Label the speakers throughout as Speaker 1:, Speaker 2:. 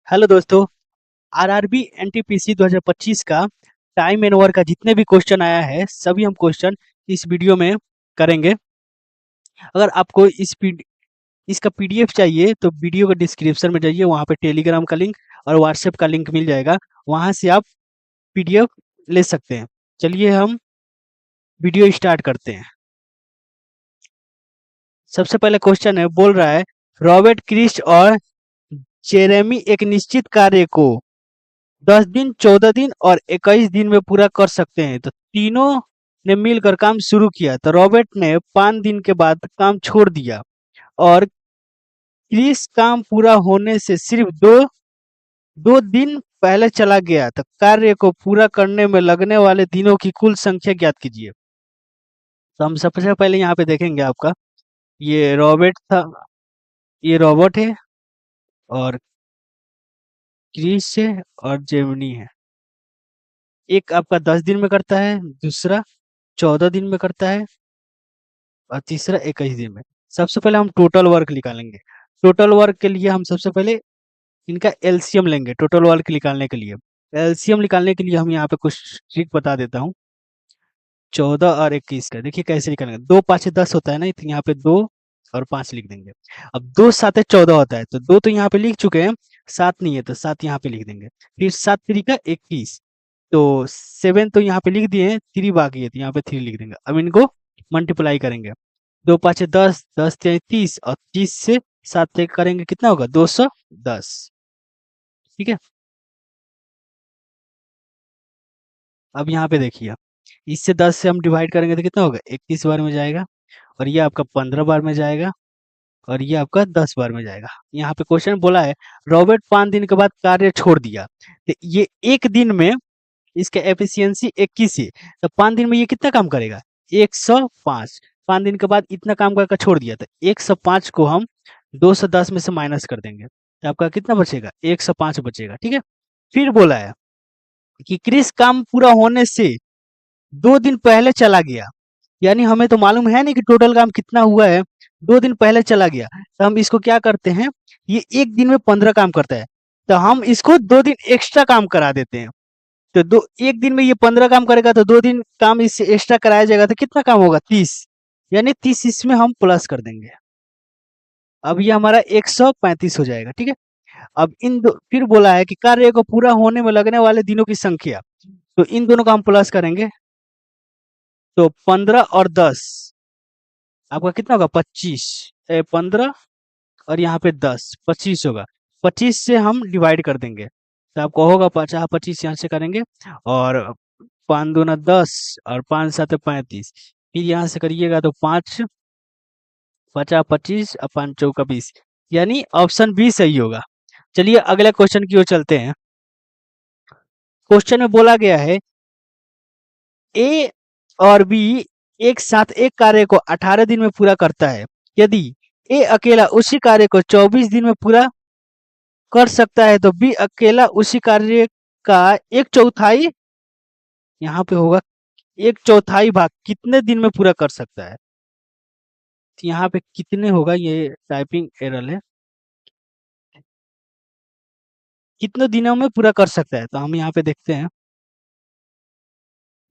Speaker 1: Hello दोस्तों। RRB NTPC 2025 का time and work का जितने भी क्वेश्चन आया है सभी हम क्वेश्चन इस वीडियो में करेंगे। अगर आपको इसका पीडीएफ चाहिए तो वीडियो के डिस्क्रिप्शन में जाइए, वहाँ पे टेलीग्राम का लिंक और व्हाट्सएप का लिंक मिल जाएगा, वहाँ से आप पीडीएफ ले सकते हैं। चलिए हम वीडियो स्टार्ट करते हैं। सबसे पहले क्वेश्चन है, बोल रहा है रॉबर्ट क्रिस्ट और जेरेमी एक निश्चित कार्य को 10 दिन, 14 दिन और 21 दिन में पूरा कर सकते हैं। तो तीनों ने मिलकर काम शुरू किया तो रॉबर्ट ने 5 दिन के बाद काम छोड़ दिया और क्रिस काम पूरा होने से सिर्फ दो दो दिन पहले चला गया। तो कार्य को पूरा करने में लगने वाले दिनों की कुल संख्या ज्ञात कीजिए। तो हम सबसे पहले यहाँ पे देखेंगे आपका ये रॉबर्ट था, ये रॉबर्ट है और क्रिस है और जेमिनी है। एक आपका 10 दिन में करता है, दूसरा 14 दिन में करता है और तीसरा 21 दिन में। सबसे पहले हम टोटल वर्क निकालेंगे। टोटल वर्क के लिए हम सबसे पहले इनका एलसीएम लेंगे। टोटल वर्क निकालने के लिए एलसीएम निकालने के लिए हम यहाँ पे कुछ ट्रिक बता देता हूँ। 14 और 21 का देखिए कैसे निकालेंगे। 2 5 10 होता है ना, तो यहाँ पे 2 और 5 लिख देंगे। अब 2 7 14 होता है, तो 2 तो यहाँ पे लिख चुके हैं, 7 नहीं है तो 7 यहाँ पे लिख देंगे। फिर 7 3 का 21, तो 7 तो यहाँ पे लिख दिए हैं, 3 बाकी है तो यहाँ पे 3 लिख देंगे। अब इनको मल्टीप्लाई करेंगे। 2 5 10, 10 3 30 और 30 से 7 तक करेंगे, कितना होगा 210। ठीक है। अब यहाँ पे देखिए, इससे 10 से हम डिवाइड करेंगे तो कितना होगा 21 बार में जाएगा, और ये आपका 15 बार में जाएगा, और ये आपका 10 बार में जाएगा। यहाँ पे क्वेश्चन बोला है रॉबर्ट 5 दिन के बाद कार्य छोड़ दिया, तो ये एक दिन में इसका एफिशिएंसी 21 है, तो 5 दिन में ये कितना काम करेगा 105। 5 दिन के बाद इतना काम करके छोड़ दिया, तो 105 को हम 210 में से माइनस कर देंगे तो आपका कितना बचेगा 105 बचेगा। ठीक है। फिर बोला है कि क्रिस काम पूरा होने से 2 दिन पहले चला गया, यानी हमें तो मालूम है नहीं कि टोटल काम कितना हुआ है। 2 दिन पहले चला गया तो हम इसको क्या करते हैं, ये एक दिन में 15 काम करता है, तो हम इसको 2 दिन एक्स्ट्रा काम करा देते हैं। तो दो एक दिन में ये 15 काम करेगा तो 2 दिन काम इससे एक्स्ट्रा कराया जाएगा, तो कितना काम होगा 30, यानी 30 इसमें हम प्लस कर देंगे। अब ये हमारा 135 हो जाएगा। ठीक है। अब फिर बोला है कि कार्य को पूरा होने में लगने वाले दिनों की संख्या, तो इन दोनों का हम प्लस करेंगे, तो 15 और 10 आपका कितना होगा 25। 15 और यहाँ पे 10, 25 होगा। 25 से हम डिवाइड कर देंगे तो आपको होगा 50, 25 यहाँ से करेंगे, और 5 दूना 10 और 5 7 35। फिर यहाँ से करिएगा तो 5 50 25 और 5 चौका 20, यानी ऑप्शन बी सही होगा। चलिए अगले क्वेश्चन की ओर चलते हैं। क्वेश्चन में बोला गया है ए और बी एक साथ एक कार्य को 18 दिन में पूरा करता है। यदि ए अकेला उसी कार्य को 24 दिन में पूरा कर सकता है तो बी अकेला उसी कार्य का एक चौथाई, यहाँ पे होगा एक चौथाई भाग कितने दिन में पूरा कर सकता है। तो यहाँ पे कितने होगा, ये टाइपिंग एरर है, कितने दिनों में पूरा कर सकता है। तो हम यहाँ पे देखते हैं,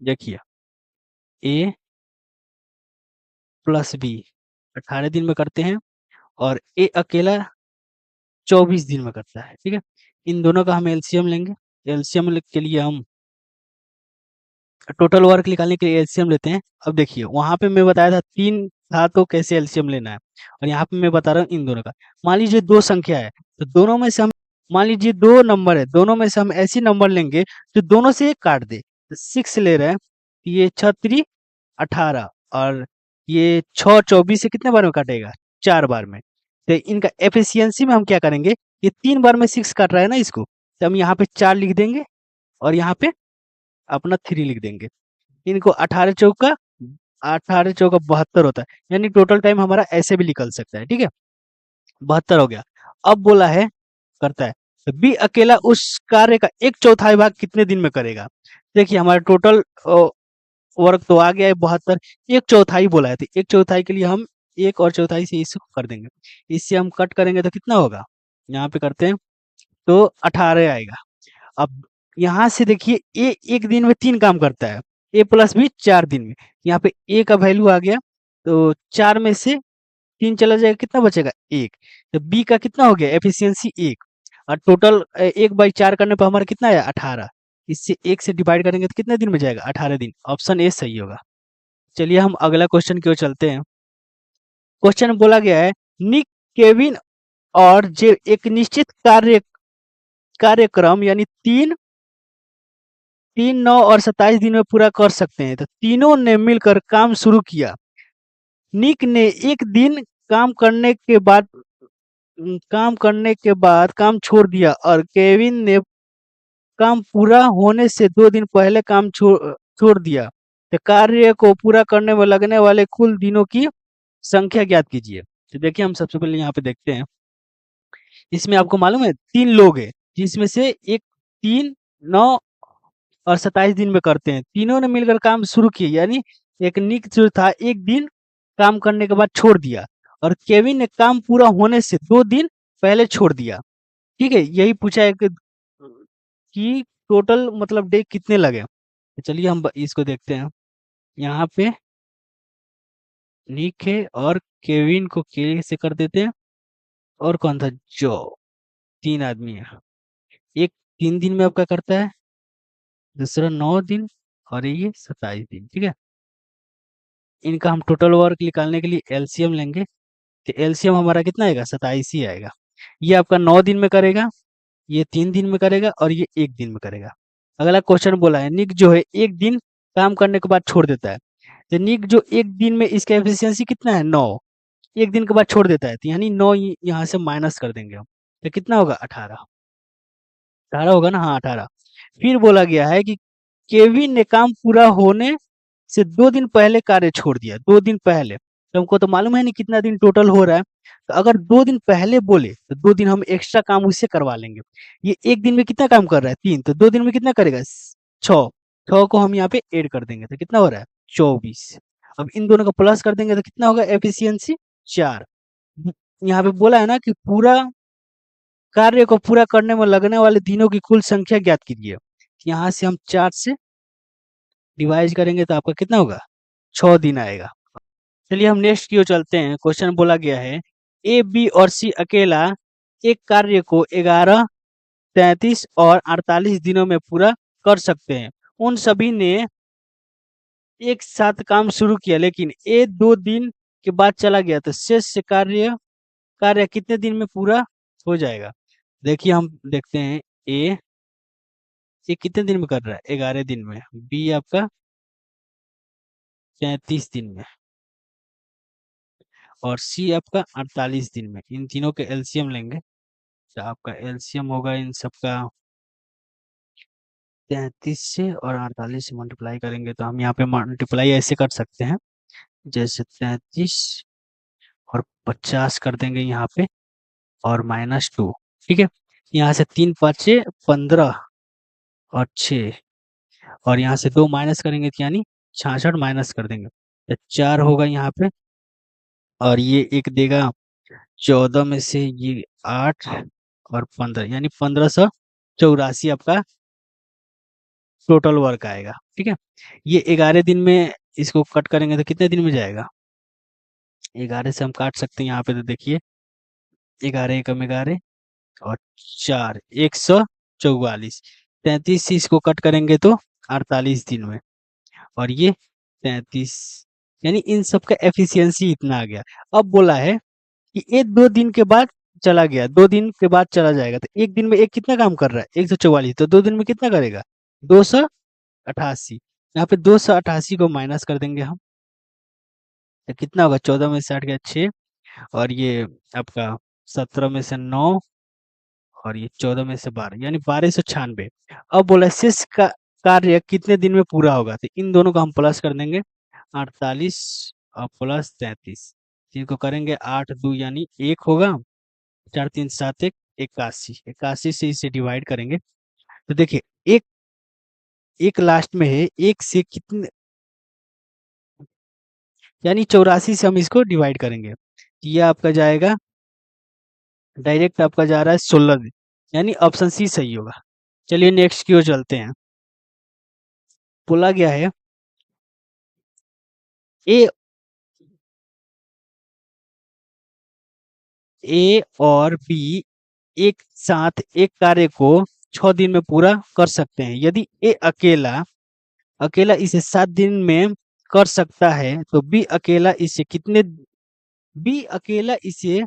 Speaker 1: देखिए ए प्लस बी 18 दिन में करते हैं और ए अकेला 24 दिन में करता है। ठीक है। इन दोनों का हम एलसीएम लेंगे। एलसीएम के लिए हम टोटल वर्क निकालने के लिए एलसीएम लेते हैं। अब देखिए वहां पे मैं बताया था 3 था तो कैसे एलसीएम लेना है, और यहाँ पे मैं बता रहा हूँ इन दोनों का। मान लीजिए दो संख्या है तो दोनों में से हम, मान लीजिए दो नंबर है, दोनों में से हम ऐसी नंबर लेंगे तो दोनों से एक काट दे। तो 6 ले रहे हैं, ये 6 3 18 और ये 6 24 से कितने बार में काटेगा 4 बार में। तो इनका एफिशिएंसी में हम क्या करेंगे, ये 3 बार में 6 काट रहा है ना इसको, तो हम यहाँ पे 4 लिख देंगे और यहाँ पे अपना 3 लिख देंगे। इनको 18 चौका 72 होता है, यानी टोटल टाइम हमारा ऐसे भी निकल सकता है। ठीक है। 72 हो गया। अब बोला है करता है तो बी अकेला उस कार्य का एक चौथाई भाग कितने दिन में करेगा। देखिए हमारा टोटल वर्क तो आ गया है 72, एक चौथाई बोला है तो एक चौथाई के लिए हम एक और चौथाई से इसको कर देंगे। इससे हम कट करेंगे तो कितना होगा, यहाँ पे करते हैं तो 18 आएगा। अब यहाँ से देखिए ए एक दिन में 3 काम करता है, ए प्लस बी 4 दिन में। यहाँ पे ए का वैल्यू आ गया, तो 4 में से 3 चला जाएगा, कितना बचेगा 1। तो बी का कितना हो गया एफिशिएंसी 1, और टोटल 1/4 करने पर हमारा कितना आया 18। इससे 1 से डिवाइड करेंगे तो कितने दिन में जाएगा 18 दिन। ऑप्शन ए सही होगा। चलिए हम अगला क्वेश्चन की ओर चलते हैं। क्वेश्चन बोला गया है निक, केविन और जे एक निश्चित कार्यक्रम यानी 3, 9 और 27 दिन में पूरा कर सकते हैं। तो तीनों ने मिलकर काम शुरू किया। निक ने एक दिन काम करने के बाद काम छोड़ दिया, और केविन ने काम पूरा होने से 2 दिन पहले काम छोड़ दिया। तो कार्य को पूरा करने में लगने वाले कुल दिनों की संख्या ज्ञात कीजिए। तो देखिए हम सबसे पहले यहाँ पे देखते हैं। इसमें आपको मालूम है 3 लोग हैं, जिसमें से एक 3, 9 और 27 दिन में करते हैं। तीनों ने मिलकर काम शुरू किए, यानी एक निक जो था एक दिन काम करने के बाद छोड़ दिया, और केविन ने काम पूरा होने से 2 दिन पहले छोड़ दिया। ठीक है, यही पूछा है कि टोटल मतलब डे कितने लगे। तो चलिए हम इसको देखते हैं। यहाँ पे निक है और केविन को के से कर देते हैं, और कौन था जो 3 आदमी है। एक 3 दिन में आपका करता है, दूसरा 9 दिन, और ये 27 दिन। ठीक है, इनका हम टोटल वर्क निकालने के लिए एलसीएम लेंगे। तो एलसीएम हमारा कितना आएगा 27 ही आएगा। ये आपका 9 दिन में करेगा, ये 3 दिन में करेगा, और ये 1 दिन में करेगा। अगला क्वेश्चन बोला है निक जो है एक दिन काम करने के बाद छोड़ देता है। तो निक जो एक दिन में इसका एफिशिएंसी कितना है 9, एक दिन के बाद छोड़ देता है, तो यानी 9 यहाँ से माइनस कर देंगे हम। तो कितना होगा 18। 18 होगा ना, हाँ 18। फिर बोला गया है कि केविन ने काम पूरा होने से 2 दिन पहले कार्य छोड़ दिया। 2 दिन पहले, तो हमको तो मालूम है नहीं कितना दिन टोटल हो रहा है। तो अगर 2 दिन पहले बोले तो 2 दिन हम एक्स्ट्रा काम उससे करवा लेंगे। ये एक दिन में कितना काम कर रहा है 3, तो 2 दिन में कितना करेगा 6। 6 को हम यहाँ पे ऐड कर देंगे तो कितना हो रहा है 24। अब इन दोनों को प्लस कर देंगे तो कितना होगा एफिशिएंसी 4। यहाँ पे बोला है ना कि पूरा कार्य को पूरा करने में लगने वाले दिनों की कुल संख्या ज्ञात कीजिए। यहाँ से हम 4 से डिवाइड करेंगे तो आपका कितना होगा 6 दिन आएगा। चलिए हम नेक्स्ट की ओर चलते हैं। क्वेश्चन बोला गया है ए, बी और सी अकेला एक कार्य को 11, 33 और 48 दिनों में पूरा कर सकते हैं। उन सभी ने एक साथ काम शुरू किया, लेकिन ए 2 दिन के बाद चला गया, तो शेष कार्य कार्य कितने दिन में पूरा हो जाएगा। देखिए हम देखते हैं ए ये कितने दिन में कर रहा है 11 दिन में, बी आपका 33 दिन में, और सी आपका 48 दिन में। इन तीनों के एलसीएम लेंगे तो आपका एलसीएम होगा इन सबका 33 से और 48 से मल्टीप्लाई करेंगे तो हम यहाँ पे मल्टीप्लाई ऐसे कर सकते हैं, जैसे 33 और 50 कर देंगे यहाँ पे, और -2। ठीक है, यहाँ से 3 5 15 और 6, और यहाँ से 2 माइनस करेंगे तो यानी 66 माइनस कर देंगे तो 4 होगा यहाँ पे, और ये एक देगा 14 में से ये 8 और 15, यानी 1584 आपका टोटल वर्क आएगा। ठीक है, ये 11 दिन में इसको कट करेंगे तो कितने दिन में जाएगा। 11 से हम काट सकते हैं यहाँ पे, तो देखिए 11 एकम 11 और 4 144, 33 से इसको कट करेंगे तो 48 दिन में, और ये 33, यानी इन सब का एफिशिएंसी इतना आ गया। अब बोला है कि ये 2 दिन के बाद चला गया, 2 दिन के बाद चला जाएगा, तो एक दिन में एक कितना काम कर रहा है 144, तो 2 दिन में कितना करेगा 288। यहाँ पे 288 को माइनस कर देंगे हम, तो कितना होगा 14 में से 8 गया 6, और ये आपका 17 में से 9, और ये 14 में से 12, यानी 1296। अब बोला शेष का कार्य कितने दिन में पूरा होगा, तो इन दोनों को हम प्लस कर देंगे 48 और प्लस 33, इनको करेंगे 8 2 यानी 1 होगा, 4 3 7 1 81, 81 से इसे डिवाइड करेंगे तो देखिए एक एक लास्ट में है, एक से कितने, यानी 84 से हम इसको डिवाइड करेंगे। ये आपका जाएगा डायरेक्ट, आपका जा रहा है 16 दिन, यानी ऑप्शन सी सही होगा। चलिए नेक्स्ट की ओर चलते हैं। बोला गया है ए ए और बी एक साथ एक कार्य को 6 दिन में पूरा कर सकते हैं। यदि ए अकेला अकेला इसे 7 दिन में कर सकता है तो बी अकेला इसे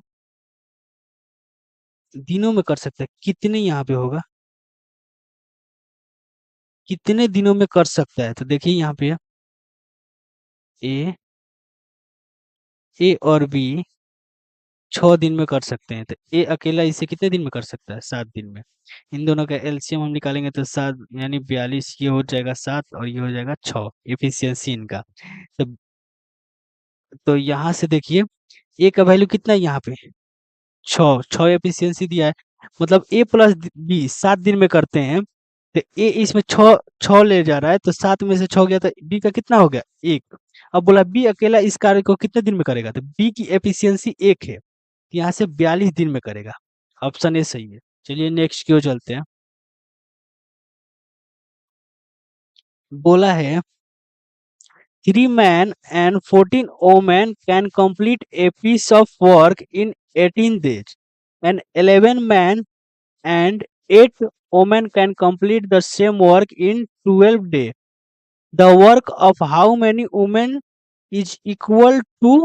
Speaker 1: दिनों में कर सकता है। कितने यहाँ पे होगा, कितने दिनों में कर सकता है? तो देखिए यहाँ पे ए ए और बी 6 दिन में कर सकते हैं, तो ए अकेला इसे कितने दिन में कर सकता है? 7 दिन में। इन दोनों का एलसीएम हम निकालेंगे तो 7 यानी 42, ये हो जाएगा 7 और ये हो जाएगा 6, एफिशिएंसी इनका। तो यहाँ से देखिए ए का वैल्यू कितना है यहाँ पे? 6, 6 एफिशिएंसी दिया है। मतलब ए प्लस बी 7 दिन में करते हैं, तो ए इसमें 6 6 ले जा रहा है, तो 7 में से 6 गया तो बी का कितना हो गया? 1। अब बोला बी अकेला इस कार्य को कितने दिन में करेगा, तो बी की एफिशिएंसी 1 है, तो यहाँ से 42 दिन में करेगा। ऑप्शन ए सही है। चलिए नेक्स्ट की ओर चलते हैं। बोला है 3 men and 14 women can complete a piece of work in 18 days, and 11 men and 8 women can complete the same work in 12 days. The work of how many women is equal to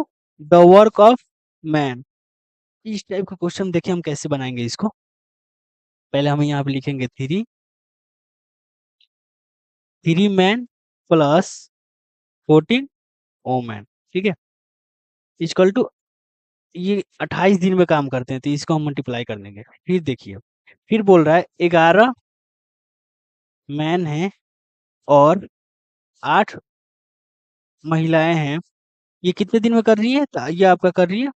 Speaker 1: the work of man? इस type का question देखिए हम कैसे बनाएंगे इसको। पहले हम यहाँ पे लिखेंगे 3 men प्लस 14 women, ठीक है, इक्वल टू, ये 28 दिन में काम करते हैं, तो इसको हम मल्टीप्लाई कर देंगे। फिर देखिए, फिर बोल रहा है 11 मैन है और 8 महिलाएं हैं, ये कितने दिन में कर रही है? तो ये आपका कर रही है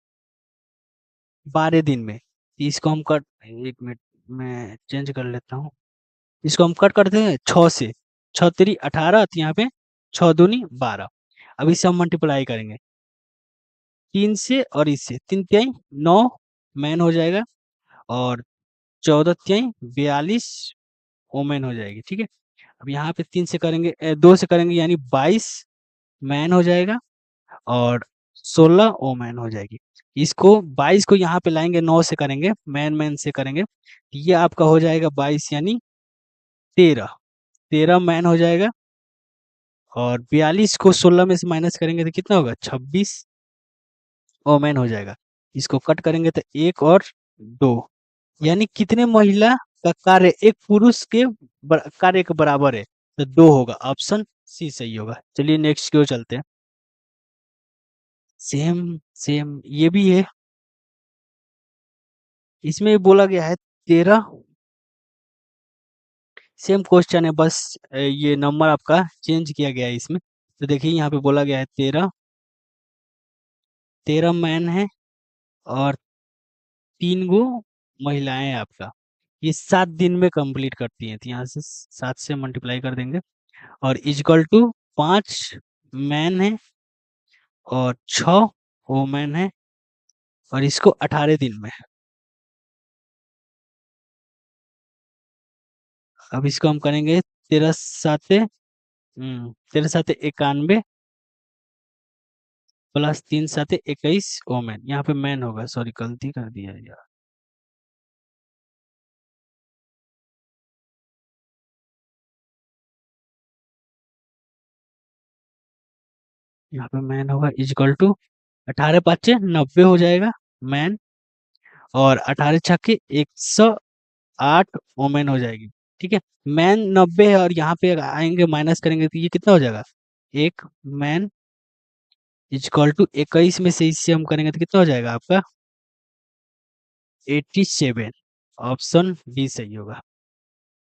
Speaker 1: 12 दिन में। तो इसको हम कट, एक मिनट मैं चेंज कर लेता हूँ, इसको हम कट करते हैं 6 से। 6 3 18, तो यहाँ पे 6 दूनी 12। अब इसे हम मल्टीप्लाई करेंगे 3 से और इससे, 3 तिहाई 9 मैन हो जाएगा, और 14 तिहाई 42 वोमेन हो जाएगी, ठीक है। अब यहाँ पे 3 से करेंगे 2 से करेंगे यानी 22 मैन हो जाएगा, और 16 वोमेन हो जाएगी। इसको 22 को यहाँ पे लाएंगे, 9 से करेंगे, मैन मैन से करेंगे, ये आपका हो जाएगा 22 यानी 13, 13 मैन हो जाएगा, और 42 को 16 में से माइनस करेंगे तो कितना होगा? 26 वोमेन हो जाएगा। इसको कट करेंगे तो 1 और 2, यानी कितने महिला का कार्य एक पुरुष के कार्य के बराबर है? तो 2 होगा। ऑप्शन सी सही होगा। चलिए नेक्स्ट की ओर चलते हैं। सेम सेम ये भी है, इसमें बोला गया है 13, सेम क्वेश्चन है, बस ये नंबर आपका चेंज किया गया है इसमें। तो देखिए यहाँ पे बोला गया है 13, 13 मैन है और 3 गो महिलाएं हैं आपका, ये 7 दिन में कंप्लीट करती हैं, तो यहाँ से 7 से मल्टीप्लाई कर देंगे, और इक्वल टू 5 मैन है और 6 वोमेन है, और इसको 18 दिन में। अब इसको हम करेंगे 13 7 91 प्लस 3 7 21 वोमेन, यहाँ पे मैन होगा, सॉरी गलती कर दिया यार, यहाँ पे मैन होगा, इक्वल टू 18 5 90 हो जाएगा मैन, और 18 छक्के 108 वोमेन हो जाएगी, ठीक है। मैन 90 है और यहाँ पे आएंगे माइनस करेंगे तो ये कितना हो जाएगा? एक मैन इक्वल टू 21 में से इससे हम करेंगे तो कितना हो जाएगा आपका? 87। ऑप्शन बी सही होगा।